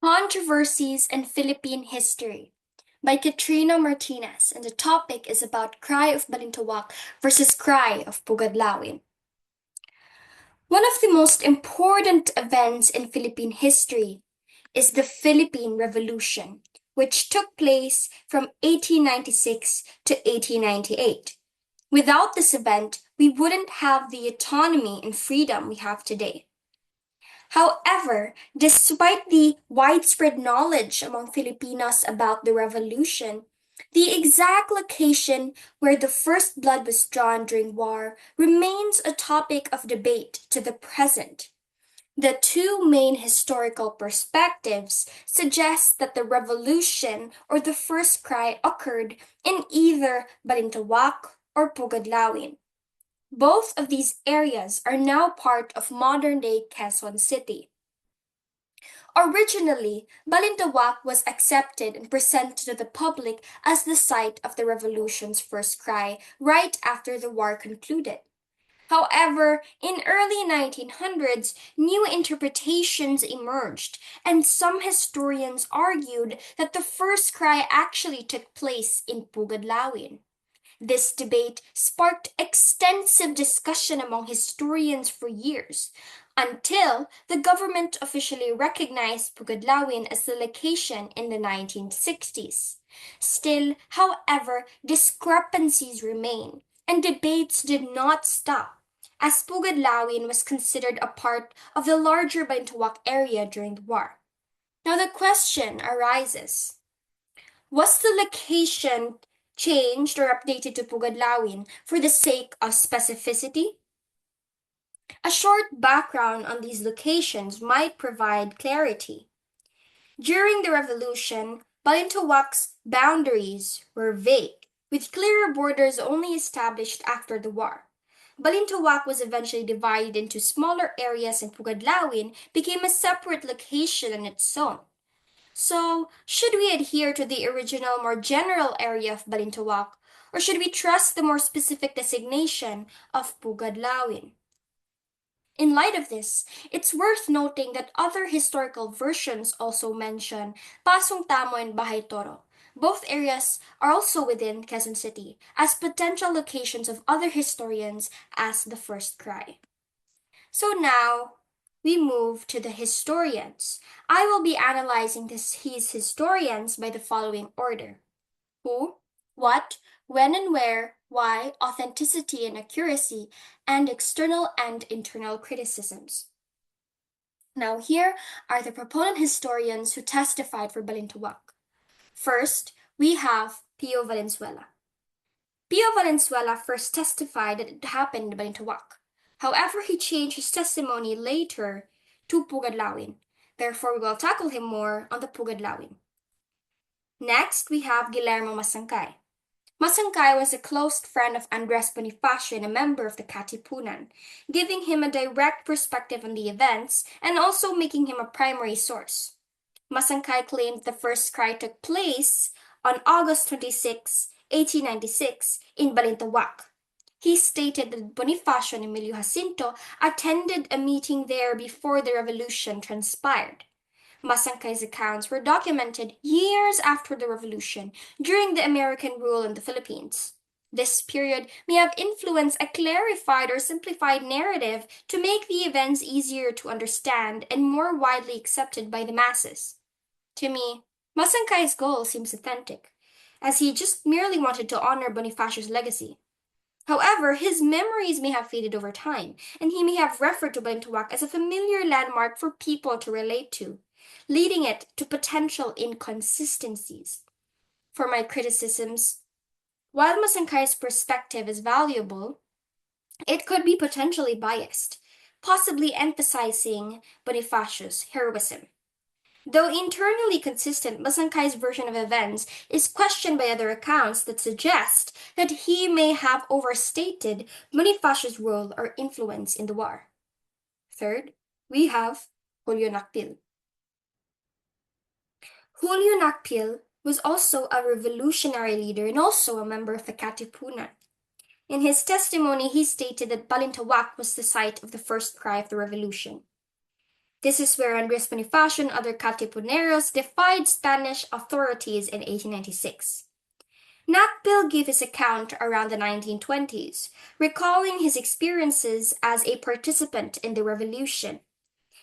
Controversies in Philippine History by Katrina Martinez, and the topic is about Cry of Balintawak versus Cry of Pugadlawin. One of the most important events in Philippine history is the Philippine Revolution, which took place from 1896 to 1898. Without this event, we wouldn't have the autonomy and freedom we have today. However, despite the widespread knowledge among Filipinos about the revolution, the exact location where the first blood was drawn during war remains a topic of debate to the present. The two main historical perspectives suggest that the revolution or the first cry occurred in either Balintawak or Pugadlawin. Both of these areas are now part of modern-day Quezon City. Originally, Balintawak was accepted and presented to the public as the site of the revolution's first cry right after the war concluded. However, in early 1900s, new interpretations emerged, and some historians argued that the first cry actually took place in Pugadlawin. This debate sparked extensive discussion among historians for years, until the government officially recognized Pugadlawin as the location in the 1960s. Still, however, discrepancies remain, and debates did not stop, as Pugadlawin was considered a part of the larger Bantawak area during the war. Now the question arises, was the location changed or updated to Pugadlawin for the sake of specificity? A short background on these locations might provide clarity. During the revolution, Balintawak's boundaries were vague, with clearer borders only established after the war. Balintawak was eventually divided into smaller areas and Pugadlawin became a separate location on its own. So, should we adhere to the original, more general area of Balintawak, or should we trust the more specific designation of Pugadlawin? In light of this, it's worth noting that other historical versions also mention Pasong Tamo and Bahay Toro. Both areas are also within Quezon City as potential locations of other historians as the first cry. So now, we move to the historians. I will be analyzing these historians by the following order: who, what, when and where, why, authenticity and accuracy, and external and internal criticisms. Now here are the proponent historians who testified for Balintawak. First, we have Pio Valenzuela. Pio Valenzuela first testified that it happened in Balintawak. However, he changed his testimony later to Pugadlawin. Therefore, we will tackle him more on the Pugadlawin. Next, we have Guillermo Masangkay. Masangkay was a close friend of Andres Bonifacio and a member of the Katipunan, giving him a direct perspective on the events and also making him a primary source. Masangkay claimed the first cry took place on August 26, 1896, in Balintawak. He stated that Bonifacio and Emilio Jacinto attended a meeting there before the revolution transpired. Masangkay's accounts were documented years after the revolution, during the American rule in the Philippines. This period may have influenced a clarified or simplified narrative to make the events easier to understand and more widely accepted by the masses. To me, Masangkay's goal seems authentic, as he just merely wanted to honor Bonifacio's legacy. However, his memories may have faded over time, and he may have referred to Balintawak as a familiar landmark for people to relate to, leading it to potential inconsistencies. For my criticisms, while Masangkay's perspective is valuable, it could be potentially biased, possibly emphasizing Bonifacio's heroism. Though internally consistent, Masangkay's version of events is questioned by other accounts that suggest that he may have overstated Bonifacio's role or influence in the war. Third, we have Julio Nakpil. Julio Nakpil was also a revolutionary leader and also a member of the Katipunan. In his testimony, he stated that Balintawak was the site of the first cry of the revolution. This is where Andres Bonifacio and other Katipuneros defied Spanish authorities in 1896. Nakpil gave his account around the 1920s, recalling his experiences as a participant in the revolution.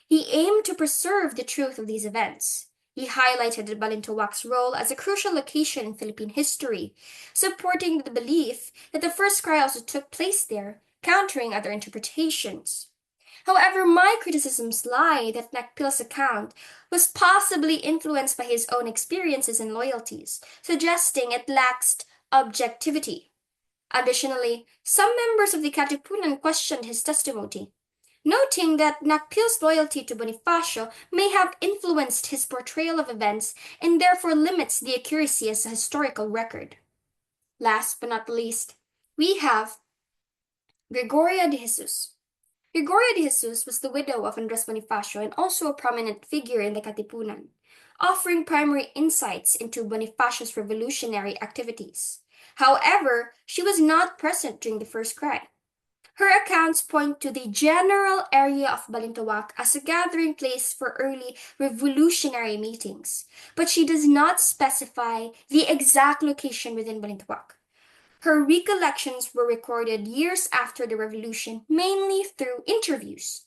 He aimed to preserve the truth of these events. He highlighted the Balintawak's role as a crucial location in Philippine history, supporting the belief that the first cry also took place there, countering other interpretations. However, my criticisms lie that Nakpil's account was possibly influenced by his own experiences and loyalties, suggesting it lacks objectivity. Additionally, some members of the Katipunan questioned his testimony, noting that Nakpil's loyalty to Bonifacio may have influenced his portrayal of events and therefore limits the accuracy as a historical record. Last but not least, we have Gregoria de Jesus. Gregoria de Jesus was the widow of Andres Bonifacio and also a prominent figure in the Katipunan, offering primary insights into Bonifacio's revolutionary activities. However, she was not present during the first cry. Her accounts point to the general area of Balintawak as a gathering place for early revolutionary meetings, but she does not specify the exact location within Balintawak. Her recollections were recorded years after the revolution, mainly through interviews.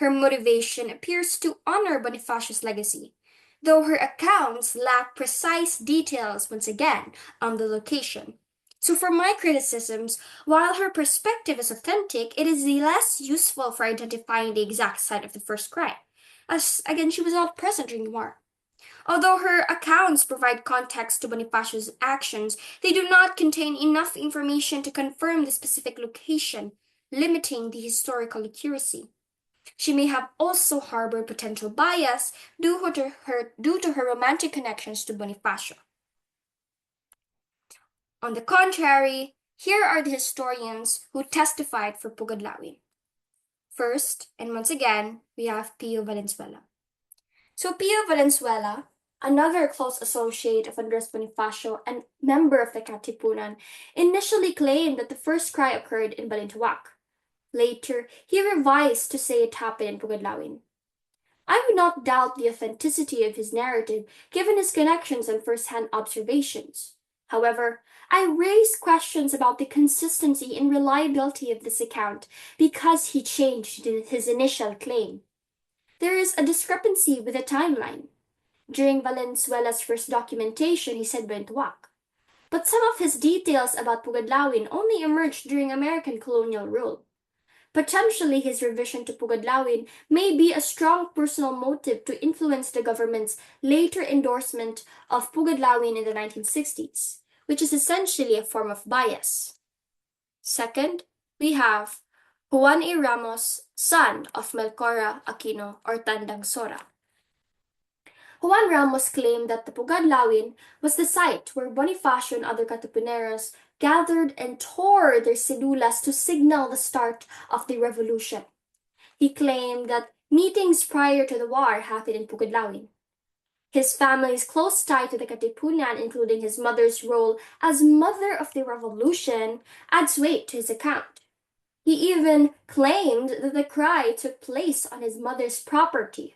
Her motivation appears to honor Bonifacio's legacy, though her accounts lack precise details once again on the location. So, for my criticisms, while her perspective is authentic, it is less useful for identifying the exact site of the first cry, as again, she was not present during the war. Although her accounts provide context to Bonifacio's actions, they do not contain enough information to confirm the specific location, limiting the historical accuracy. She may have also harbored potential bias due to her romantic connections to Bonifacio. On the contrary, here are the historians who testified for Pugadlawin. First, and once again, we have Pio Valenzuela. So Pio Valenzuela, another close associate of Andres Bonifacio and member of the Katipunan, initially claimed that the first cry occurred in Balintawak. Later, he revised to say it happened in Pugadlawin. I would not doubt the authenticity of his narrative given his connections and first-hand observations. However, I raise questions about the consistency and reliability of this account because he changed his initial claim. There is a discrepancy with the timeline. During Valenzuela's first documentation, he said Bentuac. But some of his details about Pugadlawin only emerged during American colonial rule. Potentially, his revision to Pugadlawin may be a strong personal motive to influence the government's later endorsement of Pugadlawin in the 1960s, which is essentially a form of bias. Second, we have Juan A. Ramos, son of Melchora Aquino or Tandang Sora. Juan Ramos claimed that the Pugadlawin was the site where Bonifacio and other Katipuneros gathered and tore their cedulas to signal the start of the revolution. He claimed that meetings prior to the war happened in Pugadlawin. His family's close tie to the Katipunan, including his mother's role as mother of the revolution, adds weight to his account. He even claimed that the cry took place on his mother's property.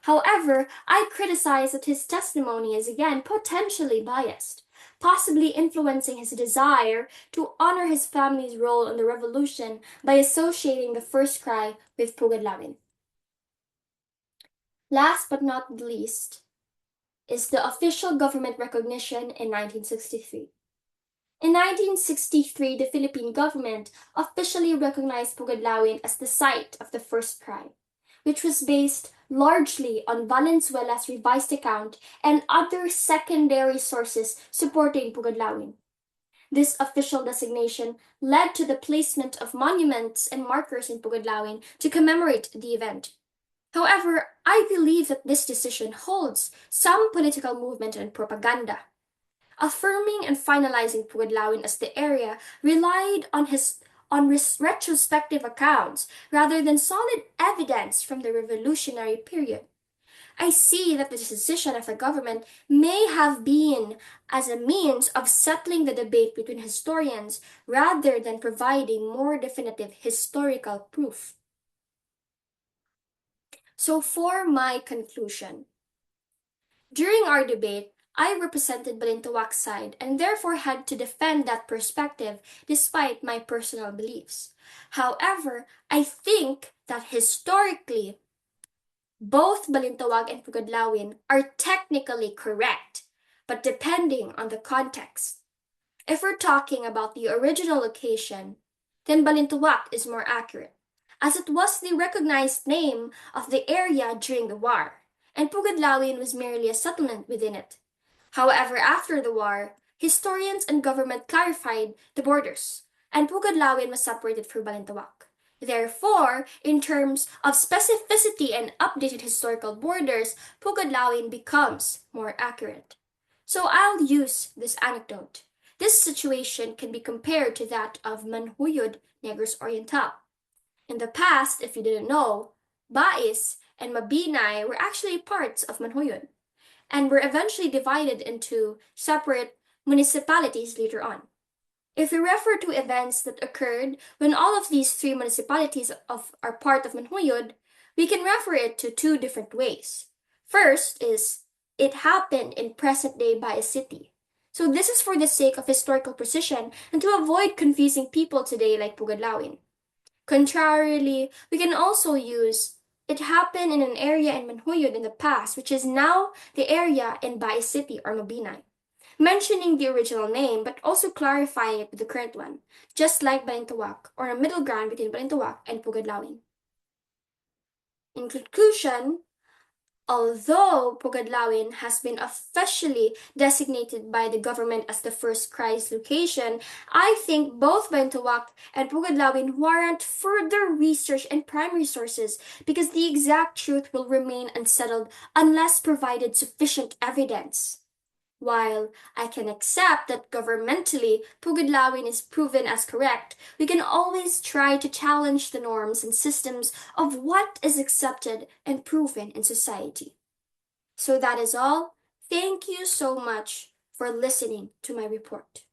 However, I criticize that his testimony is again potentially biased, possibly influencing his desire to honor his family's role in the revolution by associating the first cry with Pugadlawin. Last but not least is the official government recognition in 1963. In 1963, the Philippine government officially recognized Pugadlawin as the site of the first cry, which was based largely on Valenzuela's revised account and other secondary sources supporting Pugadlawin. This official designation led to the placement of monuments and markers in Pugadlawin to commemorate the event. However, I believe that this decision holds some political movement and propaganda. Affirming and finalizing Pugadlawin as the area relied on retrospective accounts rather than solid evidence from the revolutionary period. I see that the decision of the government may have been as a means of settling the debate between historians rather than providing more definitive historical proof. So, for my conclusion, during our debate, I represented Balintawak's side and therefore had to defend that perspective despite my personal beliefs. However, I think that historically, both Balintawak and Pugadlawin are technically correct, but depending on the context. If we're talking about the original location, then Balintawak is more accurate, as it was the recognized name of the area during the war, and Pugadlawin was merely a settlement within it. However, after the war, historians and government clarified the borders, and Pugadlawin was separated from Balintawak. Therefore, in terms of specificity and updated historical borders, Pugadlawin becomes more accurate. So I'll use this anecdote. This situation can be compared to that of Manhuyod Negros Oriental. In the past, if you didn't know, Bais and Mabinay were actually parts of Manhuyod and were eventually divided into separate municipalities later on. If we refer to events that occurred when all of these three municipalities are part of Manhuyod, we can refer it to two different ways. First is it happened in present-day Baez City. So this is for the sake of historical precision and to avoid confusing people today like Pugadlawin. Contrarily, we can also use it happened in an area in Manhuyod in the past, which is now the area in Baez City or Mabinay, mentioning the original name but also clarifying it with the current one, just like Balintawak or a middle ground between Balintawak and Pugadlawin. In conclusion, although Pugadlawin has been officially designated by the government as the first crisis location, I think both Balintawak and Pugadlawin warrant further research and primary sources because the exact truth will remain unsettled unless provided sufficient evidence. While I can accept that governmentally Pugadlawin is proven as correct, we can always try to challenge the norms and systems of what is accepted and proven in society. So that is all. Thank you so much for listening to my report.